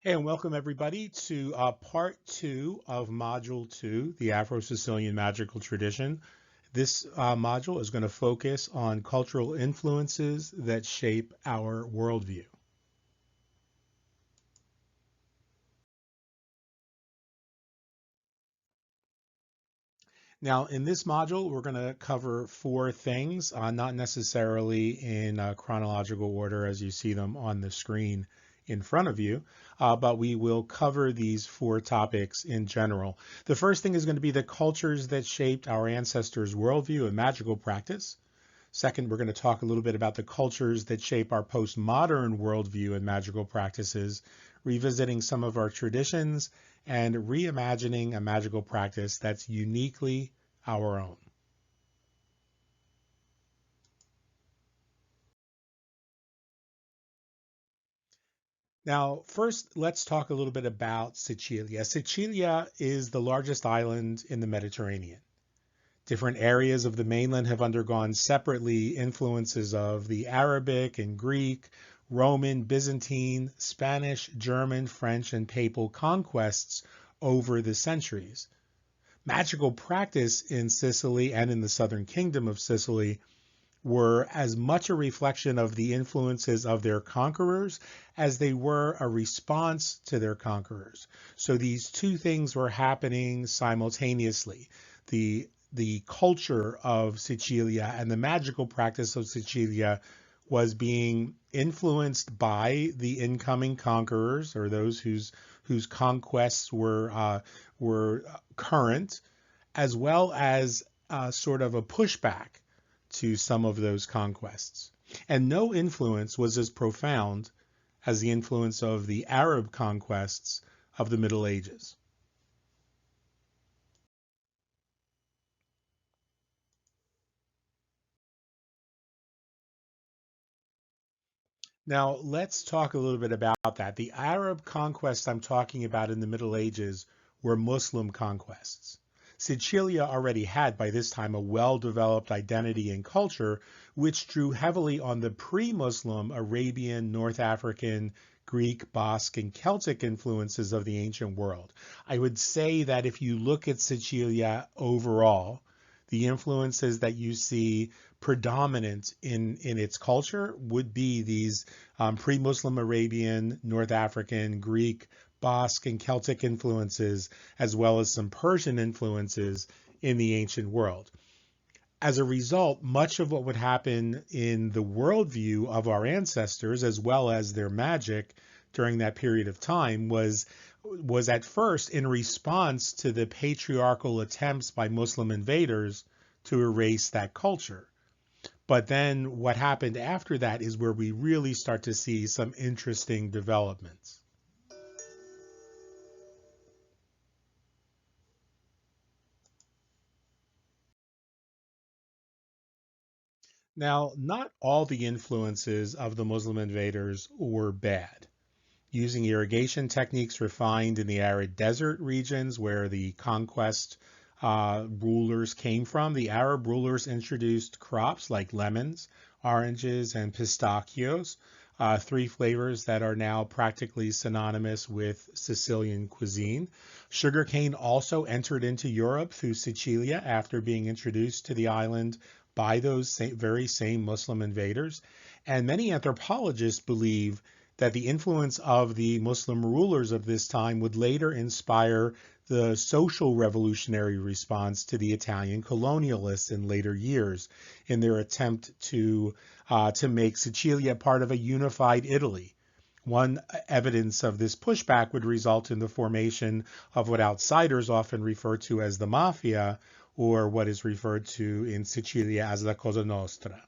Hey, and welcome everybody to part two of module two, the Afro-Sicilian magical tradition. This module is going to focus on cultural influences that shape our worldview. Now, in this module, we're going to cover four things, not necessarily in chronological order as you see them on the screen in front of you, but we will cover these four topics in general. The first thing is going to be the cultures that shaped our ancestors' worldview and magical practice. Second, we're going to talk a little bit about the cultures that shape our postmodern worldview and magical practices, revisiting some of our traditions and reimagining a magical practice that's uniquely our own. Now, first, let's talk a little bit about Sicilia. Sicilia is the largest island in the Mediterranean. Different areas of the mainland have undergone separately influences of the Arabic and Greek, Roman, Byzantine, Spanish, German, French, and Papal conquests over the centuries. Magical practice in Sicily and in the southern kingdom of Sicily were as much a reflection of the influences of their conquerors as they were a response to their conquerors. So these two things were happening simultaneously. The culture of Sicilia and the magical practice of Sicilia was being influenced by the incoming conquerors or those whose conquests were current, as well as sort of a pushback to some of those conquests. And no influence was as profound as the influence of the Arab conquests of the Middle Ages. Now, let's talk a little bit about that. The Arab conquests I'm talking about in the Middle Ages were Muslim conquests. Sicilia already had, by this time, a well-developed identity and culture, which drew heavily on the pre-Muslim Arabian, North African, Greek, Basque, and Celtic influences of the ancient world. I would say that if you look at Sicilia overall, the influences that you see predominant in its culture would be these pre-Muslim Arabian, North African, Greek, Basque, and Celtic influences, as well as some Persian influences in the ancient world. As a result, much of what would happen in the worldview of our ancestors, as well as their magic during that period of time, was at first in response to the patriarchal attempts by Muslim invaders to erase that culture. But then what happened after that is where we really start to see some interesting developments. Now, not all the influences of the Muslim invaders were bad. Using irrigation techniques refined in the arid desert regions where the conquest rulers came from, the Arab rulers introduced crops like lemons, oranges, and pistachios, three flavors that are now practically synonymous with Sicilian cuisine. Sugarcane also entered into Europe through Sicilia after being introduced to the island by those very same Muslim invaders. And many anthropologists believe that the influence of the Muslim rulers of this time would later inspire the social revolutionary response to the Italian colonialists in later years in their attempt to make Sicilia part of a unified Italy. One evidence of this pushback would result in the formation of what outsiders often refer to as the mafia, or what is referred to in Sicilia as la Cosa Nostra.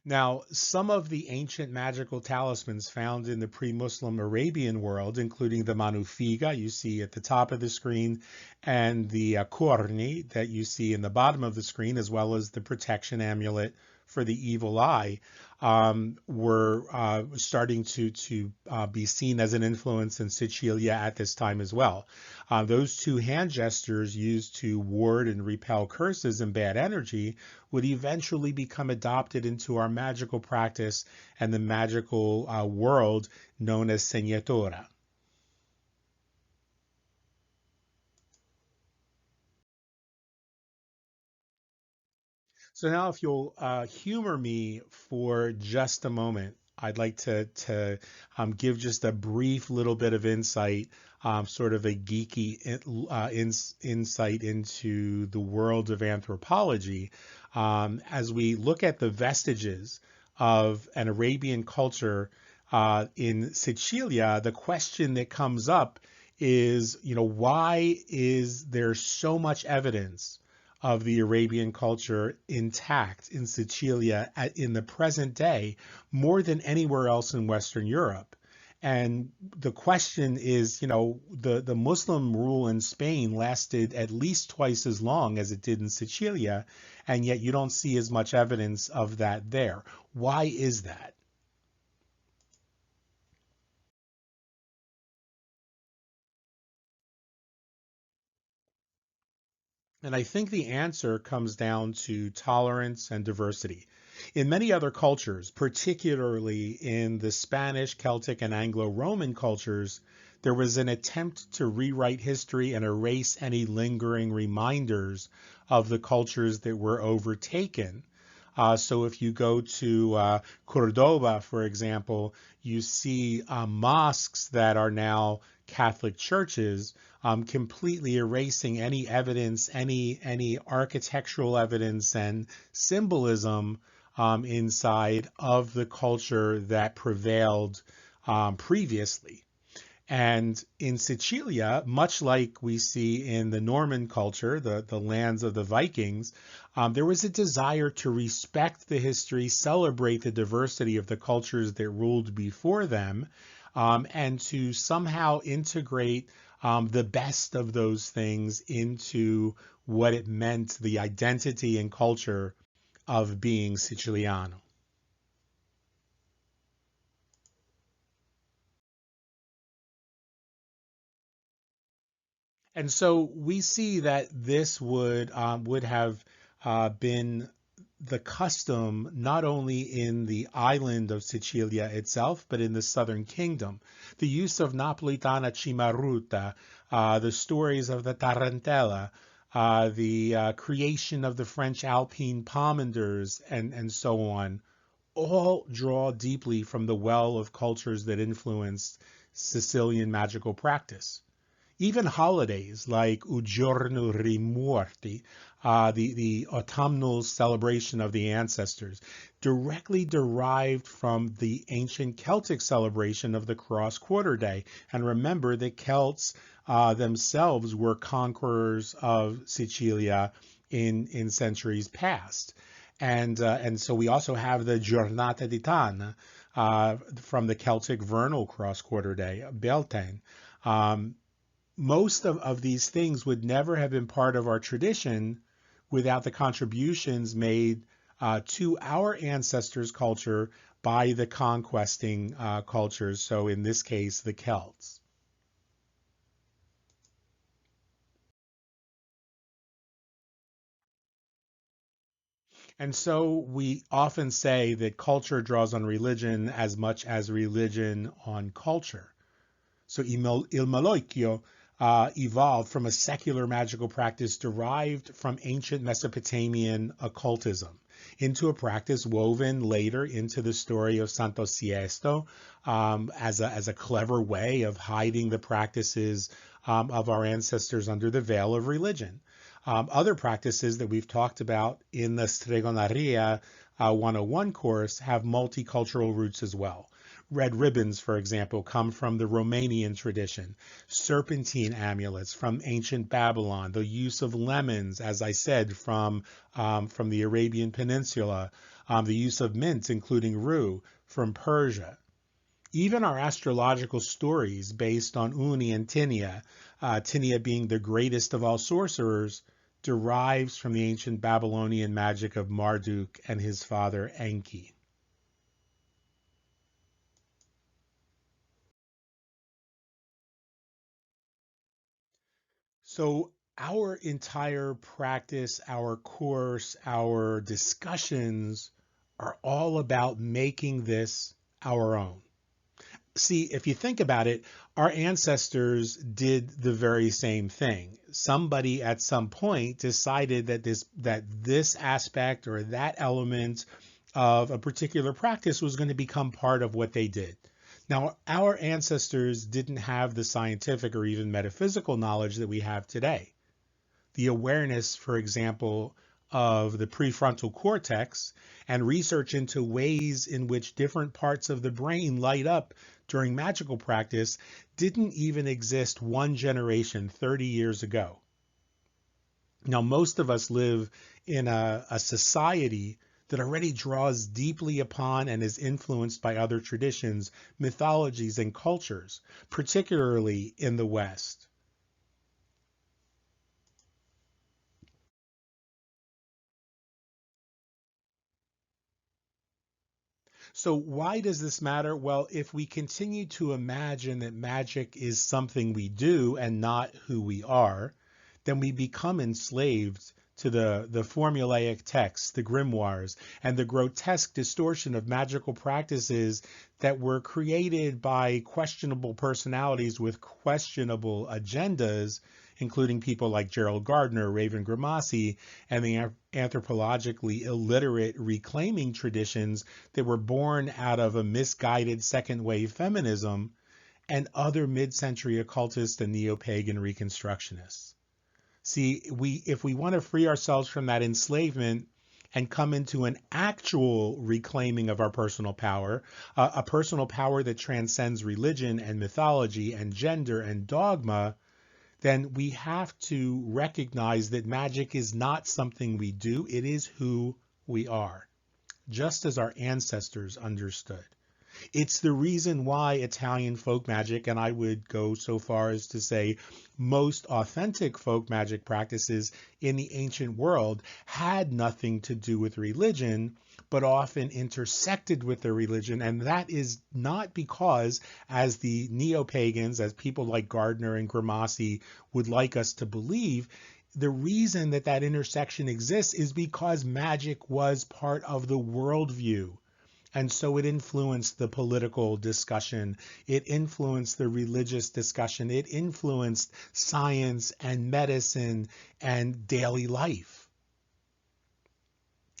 Now, some of the ancient magical talismans found in the pre-Muslim Arabian world, including the manufiga you see at the top of the screen, and the corni that you see in the bottom of the screen, as well as the protection amulet for the evil eye were starting to be seen as an influence in Sicilia at this time as well. Those two hand gestures used to ward and repel curses and bad energy would eventually become adopted into our magical practice and the magical world known as segnatura. So now, if you'll humor me for just a moment, I'd like to give just a brief little bit of insight, sort of a geeky insight into the world of anthropology. As we look at the vestiges of an Arabian culture in Sicilia, the question that comes up is, why is there so much evidence of the Arabian culture intact in Sicilia in the present day more than anywhere else in Western Europe? And the question is, the Muslim rule in Spain lasted at least twice as long as it did in Sicilia, and yet you don't see as much evidence of that there. Why is that? And I think the answer comes down to tolerance and diversity. In many other cultures, particularly in the Spanish, Celtic, and Anglo-Roman cultures, there was an attempt to rewrite history and erase any lingering reminders of the cultures that were overtaken. So if you go to Cordoba, for example, you see mosques that are now Catholic churches, completely erasing any evidence, any architectural evidence and symbolism inside of the culture that prevailed previously. And in Sicilia, much like we see in the Norman culture, the lands of the Vikings, there was a desire to respect the history, celebrate the diversity of the cultures that ruled before them, and to somehow integrate the best of those things into what it meant, the identity and culture of being Siciliano. And so we see that this would have been the custom not only in the island of Sicilia itself, but in the southern kingdom. The use of Napolitana Cimaruta, the stories of the Tarantella, the creation of the French Alpine pomanders, and so on, all draw deeply from the well of cultures that influenced Sicilian magical practice. Even holidays like U Giorno Rimorti, the autumnal celebration of the ancestors, directly derived from the ancient Celtic celebration of the cross quarter day. And remember, the Celts themselves were conquerors of Sicilia in centuries past. And so we also have the Giornata di Tan from the Celtic vernal cross quarter day, Beltane. Most of these things would never have been part of our tradition without the contributions made to our ancestors' culture by the conquesting cultures. So in this case, the Celts. And so we often say that culture draws on religion as much as religion on culture. So il Maloicchio evolved from a secular magical practice derived from ancient Mesopotamian occultism into a practice woven later into the story of Santo Siesto as a clever way of hiding the practices of our ancestors under the veil of religion. Other practices that we've talked about in the Stregoneria 101 course have multicultural roots as well. Red ribbons, for example, come from the Romanian tradition. Serpentine amulets from ancient Babylon. The use of lemons, as I said, from the Arabian Peninsula. The use of mint, including rue, from Persia. Even our astrological stories based on Uni and Tinia, Tinia being the greatest of all sorcerers, derives from the ancient Babylonian magic of Marduk and his father Enki. So our entire practice, our course, our discussions are all about making this our own. See, if you think about it, our ancestors did the very same thing. Somebody at some point decided that this aspect or that element of a particular practice was going to become part of what they did. Now, our ancestors didn't have the scientific or even metaphysical knowledge that we have today. The awareness, for example, of the prefrontal cortex and research into ways in which different parts of the brain light up during magical practice didn't even exist one generation 30 years ago. Now, most of us live in a society that already draws deeply upon and is influenced by other traditions, mythologies, and cultures, particularly in the West. So why does this matter? Well, if we continue to imagine that magic is something we do and not who we are, then we become enslaved to the formulaic texts, the grimoires, and the grotesque distortion of magical practices that were created by questionable personalities with questionable agendas, including people like Gerald Gardner, Raven Grimassi, and the anthropologically illiterate reclaiming traditions that were born out of a misguided second wave feminism and other mid-century occultist and neo-pagan reconstructionists. See, if we want to free ourselves from that enslavement and come into an actual reclaiming of our personal power, a personal power that transcends religion and mythology and gender and dogma, then we have to recognize that magic is not something we do, it is who we are, just as our ancestors understood. It's the reason why Italian folk magic, and I would go so far as to say most authentic folk magic practices in the ancient world, had nothing to do with religion, but often intersected with the religion. And that is not because, as the neo-pagans, as people like Gardner and Grimassi would like us to believe, the reason that that intersection exists is because magic was part of the worldview. And so it influenced the political discussion. It influenced the religious discussion. It influenced science and medicine and daily life.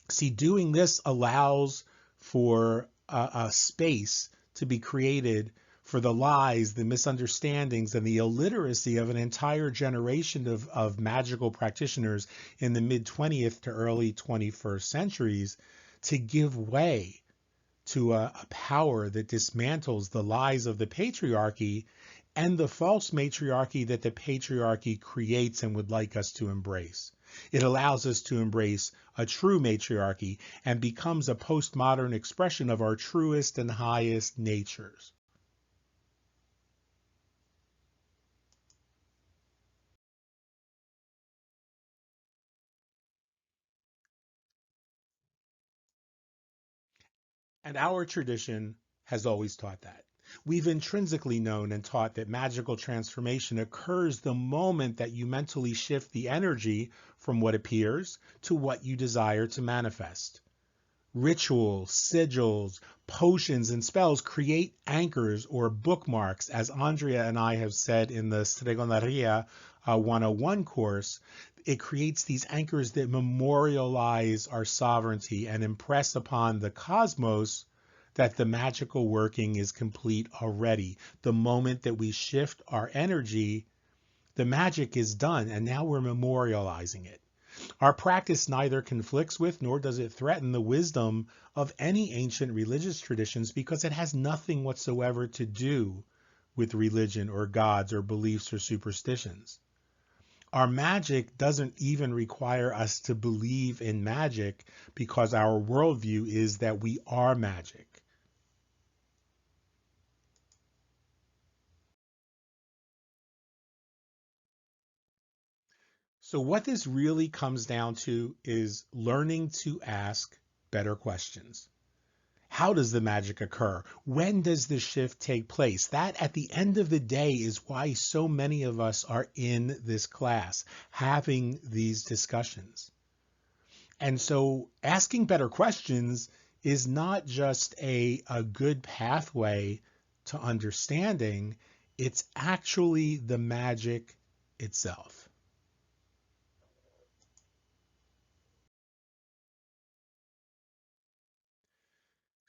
See, doing this allows for a space to be created for the lies, the misunderstandings, and the illiteracy of an entire generation of magical practitioners in the mid 20th to early 21st centuries to give way to a power that dismantles the lies of the patriarchy and the false matriarchy that the patriarchy creates and would like us to embrace. It allows us to embrace a true matriarchy and becomes a postmodern expression of our truest and highest natures. And our tradition has always taught that. We've intrinsically known and taught that magical transformation occurs the moment that you mentally shift the energy from what appears to what you desire to manifest. Rituals, sigils, potions, and spells create anchors or bookmarks, as Andrea and I have said in the Stregoneria 101 course. It creates these anchors that memorialize our sovereignty and impress upon the cosmos that the magical working is complete already. The moment that we shift our energy, the magic is done, and now we're memorializing it. Our practice neither conflicts with nor does it threaten the wisdom of any ancient religious traditions because it has nothing whatsoever to do with religion or gods or beliefs or superstitions. Our magic doesn't even require us to believe in magic because our worldview is that we are magic. So what this really comes down to is learning to ask better questions. How does the magic occur? When does the shift take place? That, at the end of the day, is why so many of us are in this class, having these discussions. And so asking better questions is not just a good pathway to understanding, it's actually the magic itself.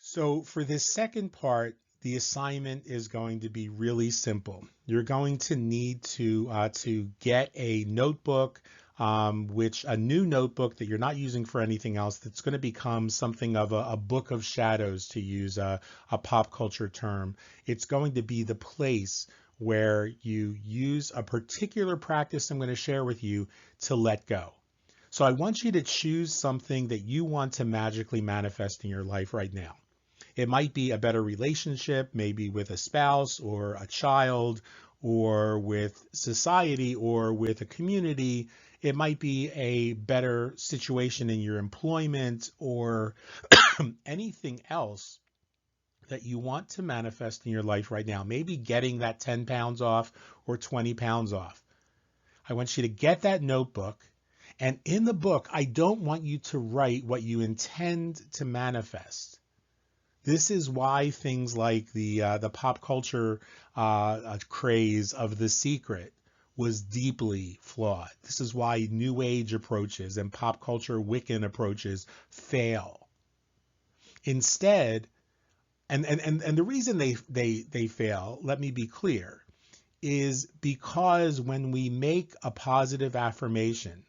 So for this second part, the assignment is going to be really simple. You're going to need to get a notebook, which a new notebook that you're not using for anything else. That's going to become something of a book of shadows, to use a pop culture term. It's going to be the place where you use a particular practice I'm going to share with you to let go. So I want you to choose something that you want to magically manifest in your life right now. It might be a better relationship, maybe with a spouse or a child, or with society or with a community. It might be a better situation in your employment, or anything else that you want to manifest in your life right now. Maybe getting that 10 pounds off or 20 pounds off. I want you to get that notebook. And in the book, I don't want you to write what you intend to manifest. This is why things like the pop culture craze of The Secret was deeply flawed. This is why New Age approaches and pop culture Wiccan approaches fail. Instead, and the reason they fail, let me be clear, is because when we make a positive affirmation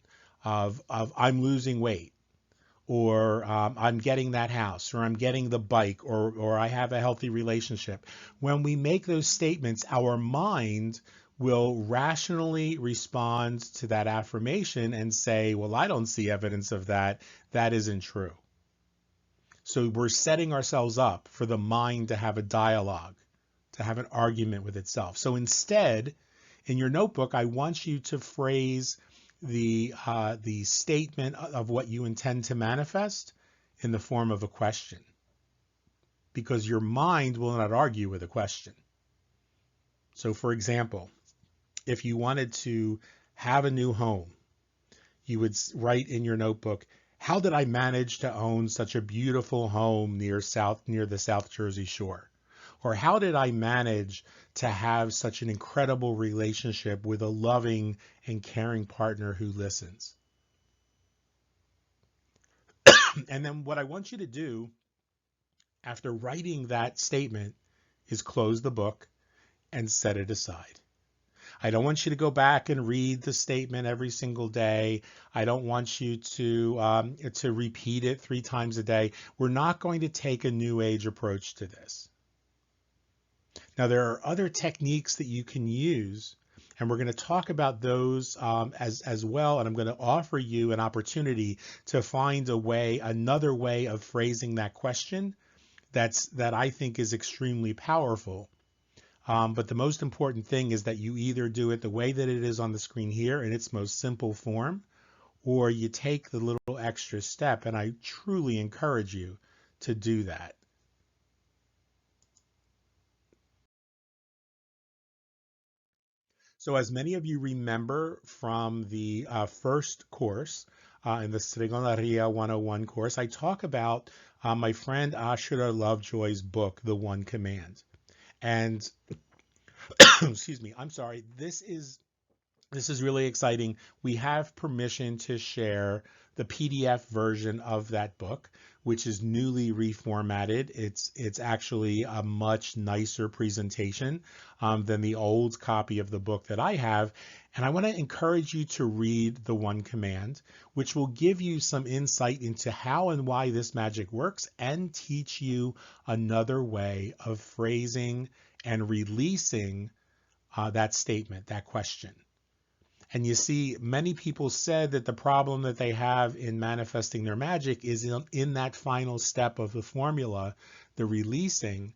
of I'm losing weight, or I'm getting that house, or I'm getting the bike, or I have a healthy relationship. When we make those statements, our mind will rationally respond to that affirmation and say, well, I don't see evidence of that. That isn't true. So we're setting ourselves up for the mind to have a dialogue, to have an argument with itself. So instead, in your notebook, I want you to phrase the statement of what you intend to manifest in the form of a question, because your mind will not argue with a question. So, for example, if you wanted to have a new home, you would write in your notebook, how did I manage to own such a beautiful home near the South Jersey Shore? Or how did I manage to have such an incredible relationship with a loving and caring partner who listens? And then what I want you to do after writing that statement is close the book and set it aside. I don't want you to go back and read the statement every single day. I don't want you to repeat it 3 times a day. We're not going to take a New Age approach to this. Now, there are other techniques that you can use, and we're going to talk about those as well. And I'm going to offer you an opportunity to find another way of phrasing that question that I think is extremely powerful. But the most important thing is that you either do it the way that it is on the screen here in its most simple form, or you take the little extra step, and I truly encourage you to do that. So as many of you remember from the first course, in the Stregoneria 101 course, I talk about my friend Ashura Lovejoy's book, The One Command. And excuse me, I'm sorry, this is really exciting. We have permission to share the PDF version of that book, which is newly reformatted. It's actually a much nicer presentation than the old copy of the book that I have. And I want to encourage you to read The One Command, which will give you some insight into how and why this magic works, and teach you another way of phrasing and releasing that statement, that question. And you see, many people said that the problem that they have in manifesting their magic is in that final step of the formula, the releasing.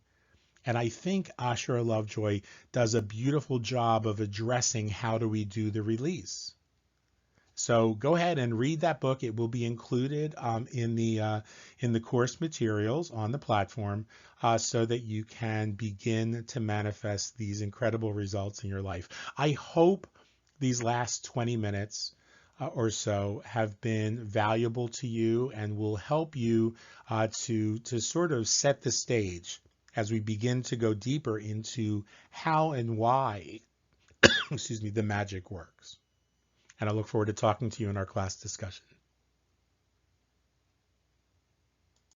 And I think Ashura Lovejoy does a beautiful job of addressing how do we do the release. So go ahead and read that book. It will be included in the course materials on the platform, so that you can begin to manifest these incredible results in your life. I hope these last 20 minutes or so have been valuable to you and will help you to sort of set the stage as we begin to go deeper into how and why excuse me, the magic works. And I look forward to talking to you in our class discussion.